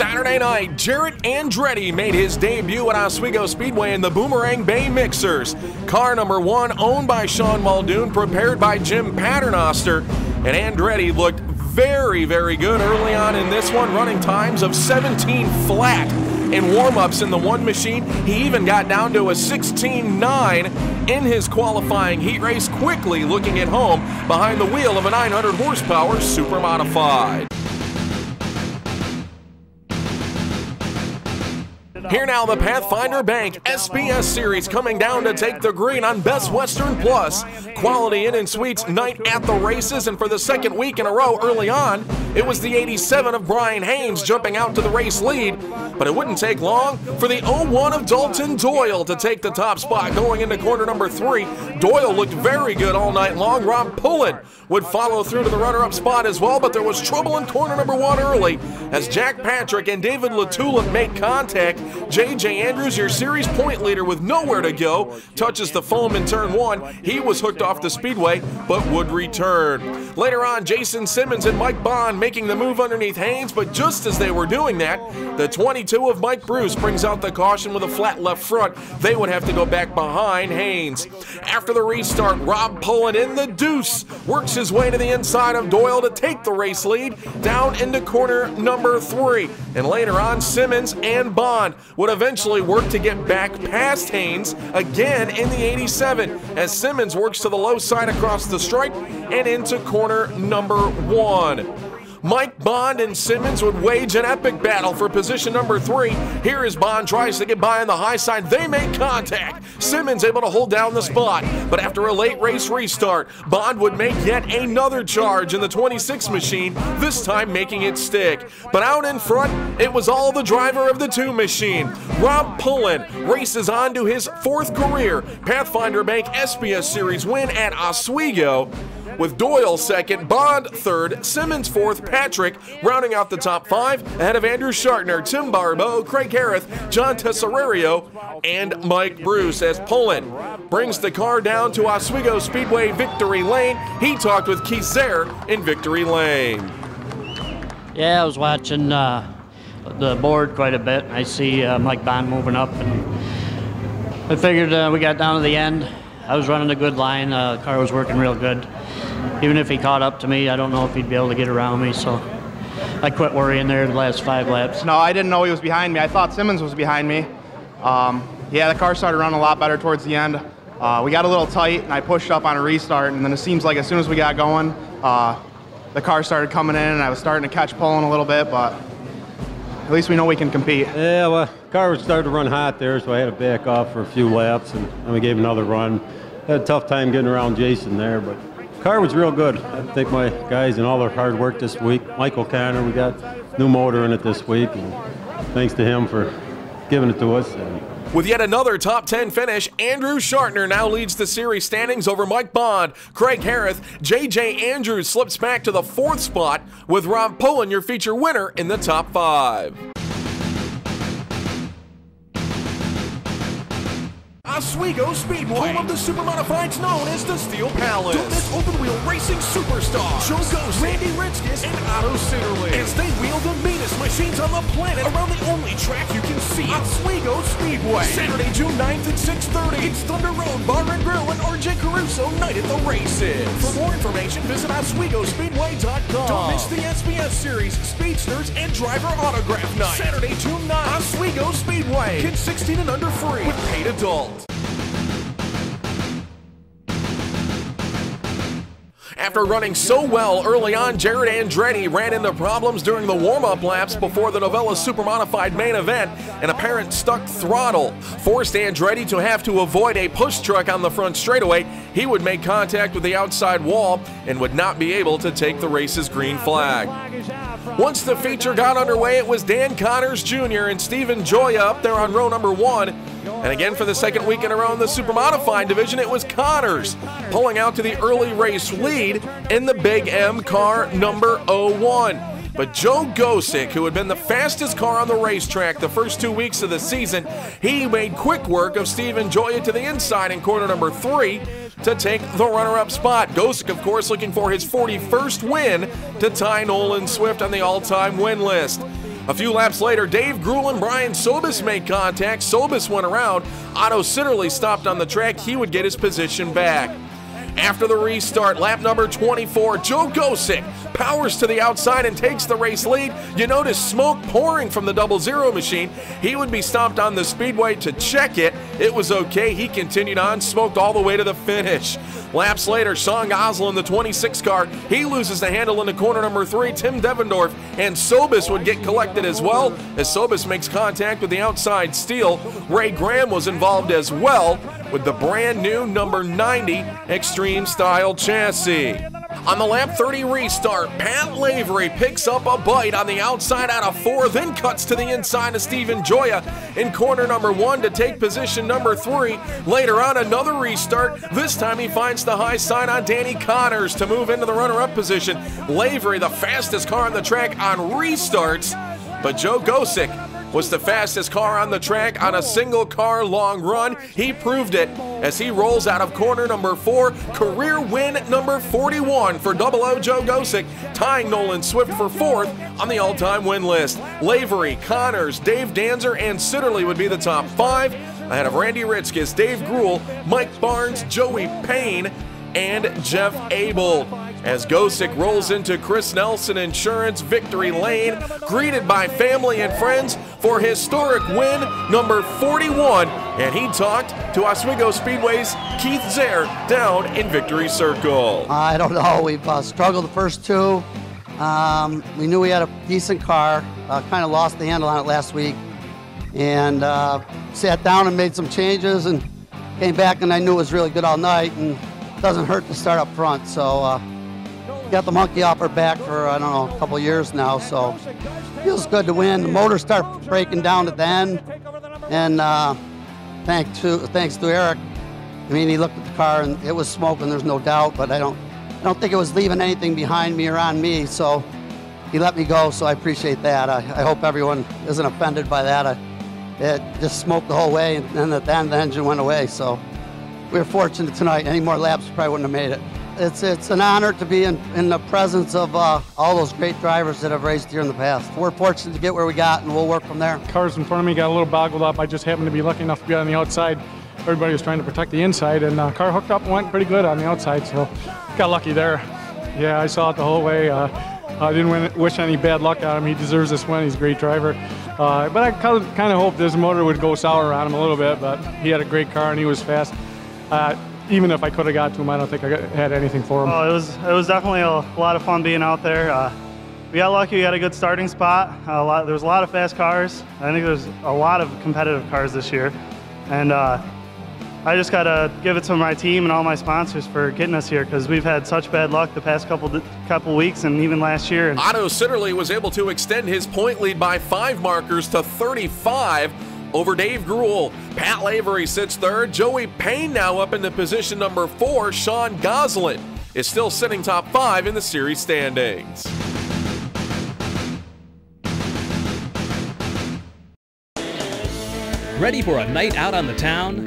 Saturday night, Jarett Andretti made his debut at Oswego Speedway in the Boomerang Bay Mixers. Car number 1, owned by Sean Muldoon, prepared by Jim Paternoster, and Andretti looked very, very good early on in this one, running times of 17 flat in warm-ups in the one machine. He even got down to a 16.9 in his qualifying heat race, quickly looking at home behind the wheel of a 900 horsepower Supermodified. Here now, the Pathfinder Bank SBS Series coming down to take the green on Best Western Plus. Quality Inn and Suites night at the races, and for the second week in a row early on, it was the 87 of Brian Haynes jumping out to the race lead. But it wouldn't take long for the 01 of Dalton Doyle to take the top spot going into corner number 3. Doyle looked very good all night long. Rob Pullen would follow through to the runner-up spot as well, but there was trouble in corner number 1 early as Jack Patrick and David LaTulip make contact. J.J. Andrews, your series point leader with nowhere to go, touches the foam in turn 1. He was hooked off the speedway, but would return. Later on, Jason Simmons and Mike Bond making the move underneath Haynes, but just as they were doing that, the 22 of Mike Bruce brings out the caution with a flat left front. They would have to go back behind Haynes. After the restart, Rob Pullen in the deuce works his way to the inside of Doyle to take the race lead down into corner number 3. And later on, Simmons and Bond would eventually work to get back past Haynes again in the 87 as Simmons works to the low side across the stripe and into corner number 1. Mike Bond and Simmons would wage an epic battle for position number 3. Here as Bond tries to get by on the high side. They make contact. Simmons able to hold down the spot, but after a late race restart, Bond would make yet another charge in the 26 machine, this time making it stick. But out in front, it was all the driver of the 2 machine. Rob Pullen races on to his 4th career Pathfinder Bank SBS Series win at Oswego, with Doyle 2nd, Bond 3rd, Simmons 4th, Patrick rounding out the top 5, ahead of Andrew Shartner, Tim Barbeau, Craig Harris, John Tesserario, and Mike Bruce as Pullen brings the car down to Oswego Speedway Victory Lane. He talked with Keith Zare in Victory Lane. Yeah, I was watching the board quite a bit. I see Mike Bond moving up, and I figured we got down to the end. I was running a good line. The car was working real good. Even if he caught up to me, I don't know if he'd be able to get around me, so I quit worrying there the last 5 laps. No, I didn't know he was behind me. I thought Simmons was behind me. Yeah, the car started running a lot better towards the end. We got a little tight, and I pushed up on a restart, and then it seems like as soon as we got going, the car started coming in, and I was starting to catch Pullen a little bit, but at least we know we can compete. Yeah, well, the car started to run hot there, so I had to back off for a few laps, and then we gave another run. Had a tough time getting around Jason there, but the car was real good. I think my guys and all their hard work this week. Michael Connor, we got new motor in it this week, and thanks to him for giving it to us. With yet another top 10 finish, Andrew Shartner now leads the series standings over Mike Bond. Craig Harris, J.J. Andrews slips back to the 4th spot, with Rob Pullen your feature winner in the top 5. Oswego Speedway, home of the Supermodifieds known as the Steel Palace. Don't miss open-wheel racing superstars Joe Gosek, Randy Ritzkis, and Otto Sitterling as they wheel the meanest machines on the planet around the only track you can see, Oswego Speedway. Saturday, June 9th at 6:30. It's Thunder Road Bar and Grill and RJ Caruso night at the races. For more information, visit OswegoSpeedway.com. Don't miss the SBS Series, Speedsters, and Driver Autograph Night. Saturday, June 9th, Oswego Speedway. Kids 16 and under free with paid adult. After running so well early on, Jarett Andretti ran into problems during the warm-up laps before the Novella Supermodified main event. An apparent stuck throttle forced Andretti to have to avoid a push truck on the front straightaway. He would make contact with the outside wall and would not be able to take the race's green flag. Once the feature got underway, it was Dan Connors Jr. and Stephen Joya up there on row number 1. And again, for the second week in a row in the Supermodified division, it was Connors pulling out to the early race lead in the Big M car number 01. But Joe Gosek, who had been the fastest car on the racetrack the first 2 weeks of the season, he made quick work of Stephen Joya to the inside in corner number 3 to take the runner-up spot. Gosek, of course, looking for his 41st win to tie Nolan Swift on the all-time win list. A few laps later, Dave Gruhl and Brian Sobis made contact. Sobis went around. Otto Sitterly stopped on the track. He would get his position back. After the restart, lap number 24, Joe Gosek powers to the outside and takes the race lead. You notice smoke pouring from the 00 machine. He would be stopped on the speedway to check it. It was okay. He continued on, smoked all the way to the finish. Laps later, Sean Gosling in the 26 car, he loses the handle into corner number 3. Tim Devendorf and Sobis would get collected as well as Sobis makes contact with the outside steel. Ray Graham was involved as well with the brand new number 90 Extreme Style chassis. On the lap 30 restart, Pat Lavery picks up a bite on the outside out of 4, then cuts to the inside of Steven Joya in corner number 1 to take position number 3. Later on, another restart. This time he finds the high side on Danny Connors to move into the runner-up position. Lavery, the fastest car on the track on restarts, but Joe Gosek was the fastest car on the track on a single car long run. He proved it as he rolls out of corner number 4. Career win number 41 for 00 Joe Gosek, tying Nolan Swift for 4th on the all-time win list. Lavery, Connors, Dave Danzer, and Sitterly would be the top 5, ahead of Randy Ritzkes, Dave Gruhl, Mike Barnes, Joey Payne, and Jeff Abel. As Gosek rolls into Chris Nelson Insurance victory lane, greeted by family and friends for historic win number 41, and he talked to Oswego Speedway's Keith Zare down in Victory Circle. I don't know. We've struggled the first 2. We knew we had a decent car. Kind of lost the handle on it last week, and sat down and made some changes and came back, and I knew it was really good all night, and it doesn't hurt to start up front. So got the monkey off our back for, I don't know, a couple years now, so feels good to win. The motor started breaking down at the end, and thanks to Eric. I mean, he looked at the car and it was smoking, there's no doubt, but I don't think it was leaving anything behind me or on me, so he let me go, so I appreciate that. I hope everyone isn't offended by that. It just smoked the whole way, and then at the end the engine went away, so we were fortunate tonight. Any more laps, we probably wouldn't have made it. It's an honor to be in the presence of all those great drivers that have raced here in the past. We're fortunate to get where we got, and we'll work from there. Cars in front of me got a little boggled up. I just happened to be lucky enough to be on the outside. Everybody was trying to protect the inside, and car hooked up and went pretty good on the outside, so got lucky there. Yeah, I saw it the whole way. I didn't wish any bad luck on him. He deserves this win. He's a great driver. But I kind of hoped this motor would go sour on him a little bit, but he had a great car and he was fast. Even if I could have got to him, I don't think I had anything for him. Oh, it was definitely a lot of fun being out there. We got lucky. We had a good starting spot. There was a lot of fast cars. I think there's a lot of competitive cars this year, and I just got to give it to my team and all my sponsors for getting us here, because we've had such bad luck the past couple weeks and even last year. And Otto Sitterly was able to extend his point lead by 5 markers to 35 over Dave Gruhl. Pat Lavery sits 3rd. Joey Payne now up into position number 4. Sean Gosling is still sitting top 5 in the series standings. Ready for a night out on the town?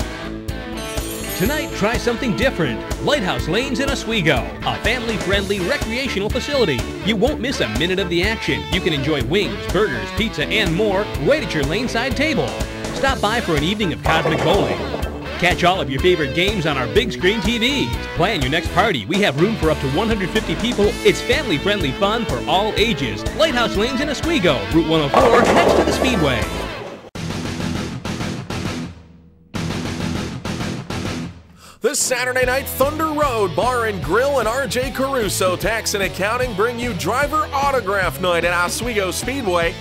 Tonight, try something different. Lighthouse Lanes in Oswego, a family-friendly recreational facility. You won't miss a minute of the action. You can enjoy wings, burgers, pizza, and more right at your laneside table. Stop by for an evening of cosmic bowling. Catch all of your favorite games on our big screen TVs. Plan your next party. We have room for up to 150 people. It's family-friendly fun for all ages. Lighthouse Lanes in Oswego, Route 104, next to the Speedway. This Saturday night, Thunder Road Bar and Grill and R.J. Caruso Tax and Accounting bring you Driver Autograph Night at Oswego Speedway.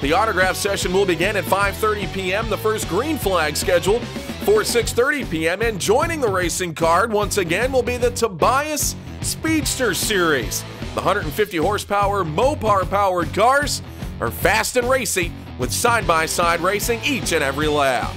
The autograph session will begin at 5:30 p.m. The first green flag scheduled for 6:30 p.m. And joining the racing card once again will be the Tobias Speedster Series. The 150 horsepower Mopar-powered cars are fast and racy with side-by-side racing each and every lap.